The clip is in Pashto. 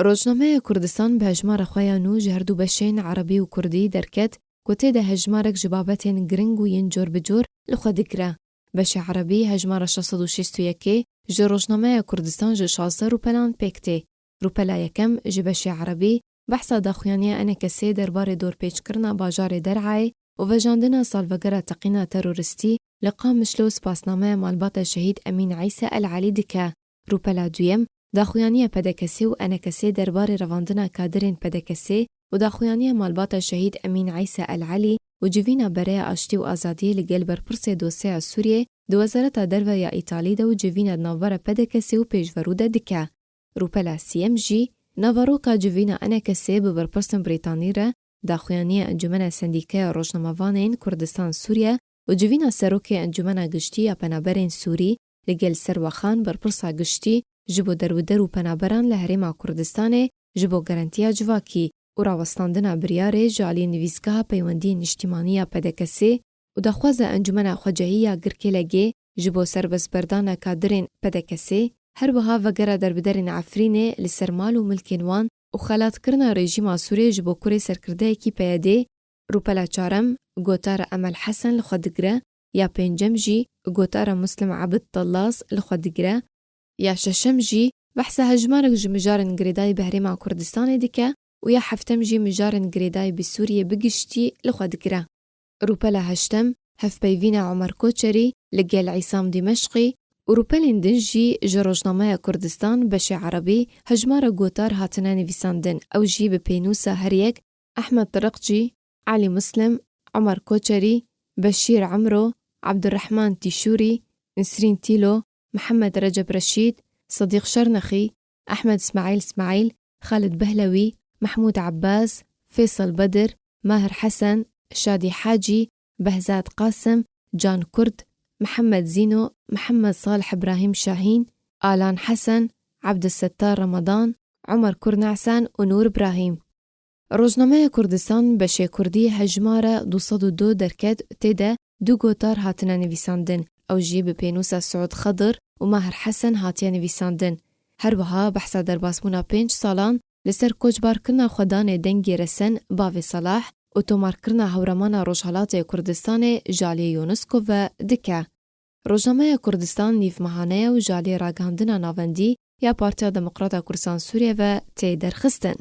روزنامه کردستان به هجمار خواه نو جهردو بشین عربی و کردی درکت گوته ده هجمارک جبابتین گرنگ و ین جور بجور لخوا دکره. بش عربی هجمار 661 جه روزنامه کردستان جه 16 روپلان پکته. روپلا یکم جه بش عربی بحثا داخویانی انکسی دربار دور پیچ کرنا باجار درعای و وجاندنا سالوگر تقینا تروریستی لقام مشلو سپاسنامه مالبات شهید امین عیسی العلی دکه. روپلا دویم داخویانی پدکسی و انکسی دربار رواندنا کادرین پدکسی و داخویانی مالبات شهید امین عیسی العلی و جوینا برای آشتی و آزادی لگل برپرس دوسیه سوریه دو وزارت درو یا ایتالی دو جوینا نوار پدکسی و پیشوروده دکه. روپلا سیم جی نواروکا جوینا انکسی ببرپرس بریتانی را داخویانی انجمن سندیکه روشنموانین کردستان سوریه و جوینا سروک انجمن گشتی یا پنابرین سوری لگل سروخان برپرسا گشتی جبو درو پنابران لحریم کردستان جبو گرانتیا جواکی و راوستاندنا بریاره جالی نویزگاه پیوندی نشتیمانی پدکسی و دخواز انجمن خواجهی گرکی لگه جبو سربس بردان کادرین پدکسی هر وها وگره در بدرین عفرینه لسرمال و ملکینوان و خلات کرنا رژیم سوریه جبو کوری سرکرده کی پیاده. روپلا چارم گوتار امل حسن لخوادگره یا پنجم جی گوتار مسلم عبد طلاس لخوادگره یا ششم جی بحث هجمارک جی مجارن گریدای بحریم کردستان دیکه و یا هفتم جی مجارن گریدای بسوریه بگشتی لخوادگره. روپلا هشتم هف پیوین عمر کوچری لگل عیسام دمشقی و روپلین دنجی جروجنامه کردستان بش عربی هجمار گوتار هاتنا نویساندن او جی به پینوسا هر یک احمد طرقجی، علی مسلم، عمر کوچری، بشیر عمرو، عبدالرحمن تیشوری، نسرین تیلو، محمد رجب رشید، صديق شرنخي، أحمد اسماعيل، خالد بهلوي، محمود عباس، فيصل بدر، ماهر حسن، شادي حاجي، بهزاد قاسم، جان كرد، محمد زينو، محمد صالح إبراهيم شاهين، آلان حسن، عبد الستار رمضان، عمر كرنعسان ونور إبراهيم. روزنامه کردستان بشه کردی هجماره 202 درکد تیده دو گوتار هاتنا نویساندن او جی به پینوسا سعود خضر و ماهر حسن هاتیا نویساندن. هر وها بحثا در باسمونا 5 سالان لسر کوچبار کرنا خودان دنگی رسن باوی صلاح و تومار کرنا هورمانا روشالات کردستان جالی یونسکو و دکه. روزنامه کردستان نیف مهانه و جالی راگاندنا ناوندی یا پارتیا دموکراتا کردستان سوریه و تی درخستن.